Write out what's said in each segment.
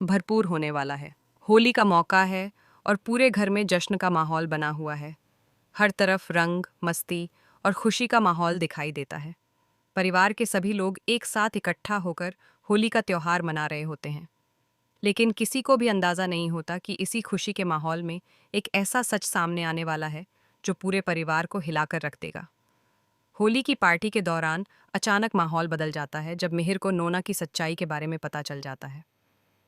भरपूर होने वाला है। होली का मौका है और पूरे घर में जश्न का माहौल बना हुआ है। हर तरफ रंग, मस्ती और खुशी का माहौल दिखाई देता है। परिवार के सभी लोग एक साथ इकट्ठा होकर होली का त्योहार मना रहे होते हैं। लेकिन किसी को भी अंदाज़ा नहीं होता कि इसी खुशी के माहौल में एक ऐसा सच सामने आने वाला है जो पूरे परिवार को हिलाकर रख देगा। होली की पार्टी के दौरान अचानक माहौल बदल जाता है जब मिहिर को नोना की सच्चाई के बारे में पता चल जाता है।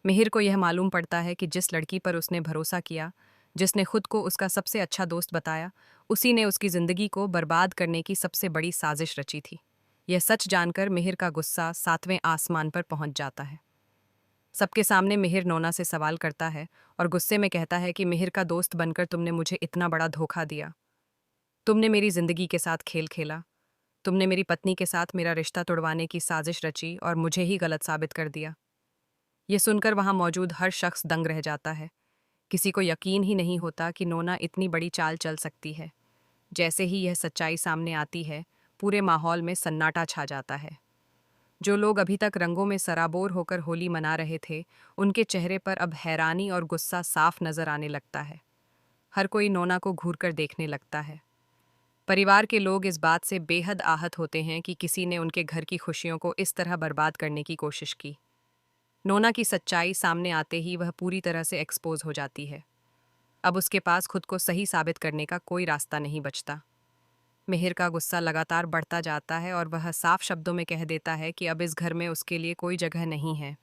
मिहिर को यह मालूम पड़ता है कि जिस लड़की पर उसने भरोसा किया, जिसने खुद को उसका सबसे अच्छा दोस्त बताया, उसी ने उसकी जिंदगी को बर्बाद करने की सबसे बड़ी साजिश रची थी। यह सच जानकर मिहिर का गुस्सा 7वें आसमान पर पहुंच जाता है। सबके सामने मिहिर नोना से सवाल करता है और गुस्से में कहता है कि मिहिर का दोस्त बनकर तुमने मुझे इतना बड़ा धोखा दिया। तुमने मेरी जिंदगी के साथ खेल खेला। तुमने मेरी पत्नी के साथ मेरा रिश्ता तोड़वाने की साजिश रची और मुझे ही गलत साबित कर दिया। ये सुनकर वहां मौजूद हर शख्स दंग रह जाता है। किसी को यकीन ही नहीं होता कि नोना इतनी बड़ी चाल चल सकती है। जैसे ही यह सच्चाई सामने आती है, पूरे माहौल में सन्नाटा छा जाता है। जो लोग अभी तक रंगों में सराबोर होकर होली मना रहे थे, उनके चेहरे पर अब हैरानी और गुस्सा साफ नजर आने लगता है। हर कोई नोना को घूरकर देखने लगता है। परिवार के लोग इस बात से बेहद आहत होते हैं कि किसी ने उनके घर की खुशियों को इस तरह बर्बाद करने की कोशिश की। नोना की सच्चाई सामने आते ही वह पूरी तरह से एक्सपोज हो जाती है। अब उसके पास खुद को सही साबित करने का कोई रास्ता नहीं बचता। मिहिर का गुस्सा लगातार बढ़ता जाता है और वह साफ शब्दों में कह देता है कि अब इस घर में उसके लिए कोई जगह नहीं है।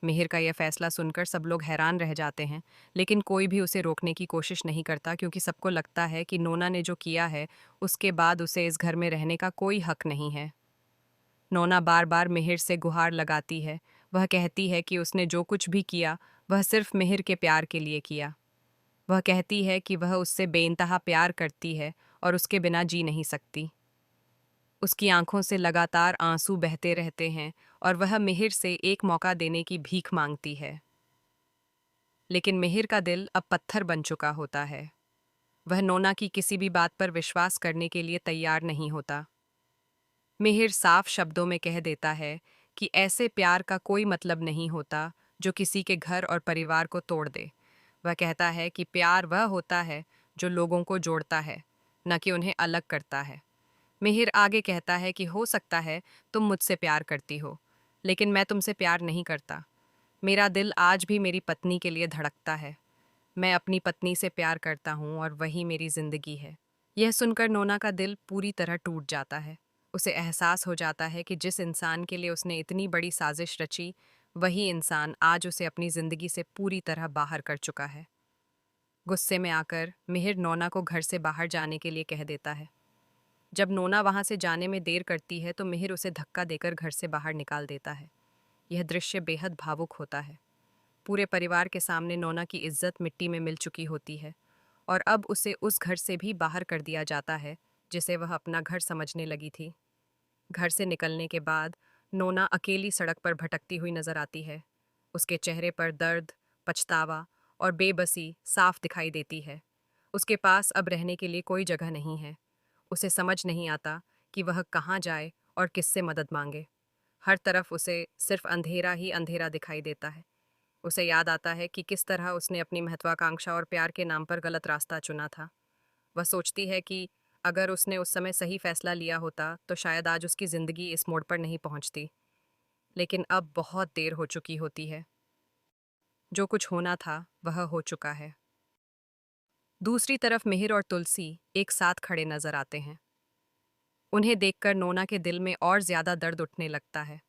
मिहिर का यह फैसला सुनकर सब लोग हैरान रह जाते हैं, लेकिन कोई भी उसे रोकने की कोशिश नहीं करता क्योंकि सबको लगता है कि नोना ने जो किया है, उसके बाद उसे इस घर में रहने का कोई हक नहीं है। नोना बार बार मिहिर से गुहार लगाती है। वह कहती है कि उसने जो कुछ भी किया, वह सिर्फ मिहिर के प्यार के लिए किया। वह कहती है कि वह उससे बेइंतहा प्यार करती है और उसके बिना जी नहीं सकती। उसकी आंखों से लगातार आंसू बहते रहते हैं और वह मिहिर से एक मौका देने की भीख मांगती है। लेकिन मिहिर का दिल अब पत्थर बन चुका होता है। वह नोना की किसी भी बात पर विश्वास करने के लिए तैयार नहीं होता। मिहिर साफ शब्दों में कह देता है कि ऐसे प्यार का कोई मतलब नहीं होता जो किसी के घर और परिवार को तोड़ दे। वह कहता है कि प्यार वह होता है जो लोगों को जोड़ता है, न कि उन्हें अलग करता है। मिहिर आगे कहता है कि हो सकता है तुम मुझसे प्यार करती हो, लेकिन मैं तुमसे प्यार नहीं करता। मेरा दिल आज भी मेरी पत्नी के लिए धड़कता है। मैं अपनी पत्नी से प्यार करता हूँ और वही मेरी जिंदगी है। यह सुनकर नोना का दिल पूरी तरह टूट जाता है। उसे एहसास हो जाता है कि जिस इंसान के लिए उसने इतनी बड़ी साजिश रची, वही इंसान आज उसे अपनी जिंदगी से पूरी तरह बाहर कर चुका है। गुस्से में आकर मिहिर नोना को घर से बाहर जाने के लिए कह देता है। जब नोना वहां से जाने में देर करती है तो मिहिर उसे धक्का देकर घर से बाहर निकाल देता है। यह दृश्य बेहद भावुक होता है। पूरे परिवार के सामने नोना की इज्जत मिट्टी में मिल चुकी होती है और अब उसे उस घर से भी बाहर कर दिया जाता है जिसे वह अपना घर समझने लगी थी। घर से निकलने के बाद नोना अकेली सड़क पर भटकती हुई नजर आती है। उसके चेहरे पर दर्द, पछतावा और बेबसी साफ दिखाई देती है। उसके पास अब रहने के लिए कोई जगह नहीं है। उसे समझ नहीं आता कि वह कहाँ जाए और किससे मदद मांगे। हर तरफ उसे सिर्फ अंधेरा ही अंधेरा दिखाई देता है। उसे याद आता है कि किस तरह उसने अपनी महत्वाकांक्षा और प्यार के नाम पर गलत रास्ता चुना था। वह सोचती है कि अगर उसने उस समय सही फैसला लिया होता तो शायद आज उसकी ज़िंदगी इस मोड़ पर नहीं पहुंचती। लेकिन अब बहुत देर हो चुकी होती है। जो कुछ होना था वह हो चुका है। दूसरी तरफ मिहिर और तुलसी एक साथ खड़े नजर आते हैं। उन्हें देखकर नोना के दिल में और ज्यादा दर्द उठने लगता है।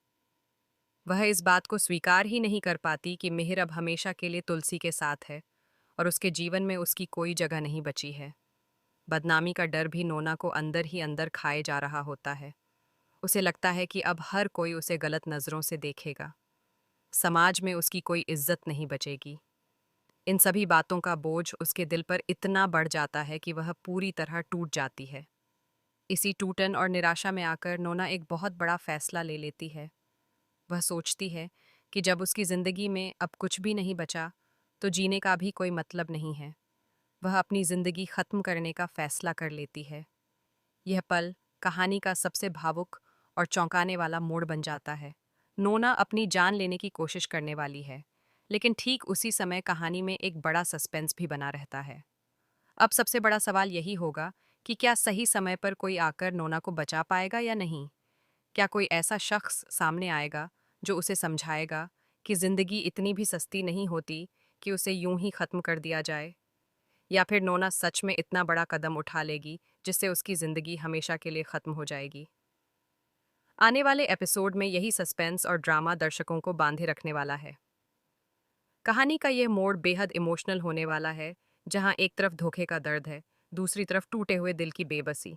वह इस बात को स्वीकार ही नहीं कर पाती कि मिहिर अब हमेशा के लिए तुलसी के साथ है और उसके जीवन में उसकी कोई जगह नहीं बची है। बदनामी का डर भी नोना को अंदर ही अंदर खाए जा रहा होता है। उसे लगता है कि अब हर कोई उसे गलत नज़रों से देखेगा। समाज में उसकी कोई इज्जत नहीं बचेगी। इन सभी बातों का बोझ उसके दिल पर इतना बढ़ जाता है कि वह पूरी तरह टूट जाती है। इसी टूटन और निराशा में आकर नोना एक बहुत बड़ा फैसला ले लेती है। वह सोचती है कि जब उसकी ज़िंदगी में अब कुछ भी नहीं बचा, तो जीने का भी कोई मतलब नहीं है। वह अपनी ज़िंदगी ख़त्म करने का फैसला कर लेती है। यह पल कहानी का सबसे भावुक और चौंकाने वाला मोड़ बन जाता है। नोना अपनी जान लेने की कोशिश करने वाली है, लेकिन ठीक उसी समय कहानी में एक बड़ा सस्पेंस भी बना रहता है। अब सबसे बड़ा सवाल यही होगा कि क्या सही समय पर कोई आकर नोना को बचा पाएगा या नहीं? क्या कोई ऐसा शख्स सामने आएगा जो उसे समझाएगा कि जिंदगी इतनी भी सस्ती नहीं होती कि उसे यूं ही खत्म कर दिया जाए? या फिर नोना सच में इतना बड़ा कदम उठा लेगी जिससे उसकी जिंदगी हमेशा के लिए खत्म हो जाएगी? आने वाले एपिसोड में यही सस्पेंस और ड्रामा दर्शकों को बांधे रखने वाला है। कहानी का यह मोड़ बेहद इमोशनल होने वाला है, जहां एक तरफ धोखे का दर्द है, दूसरी तरफ टूटे हुए दिल की बेबसी।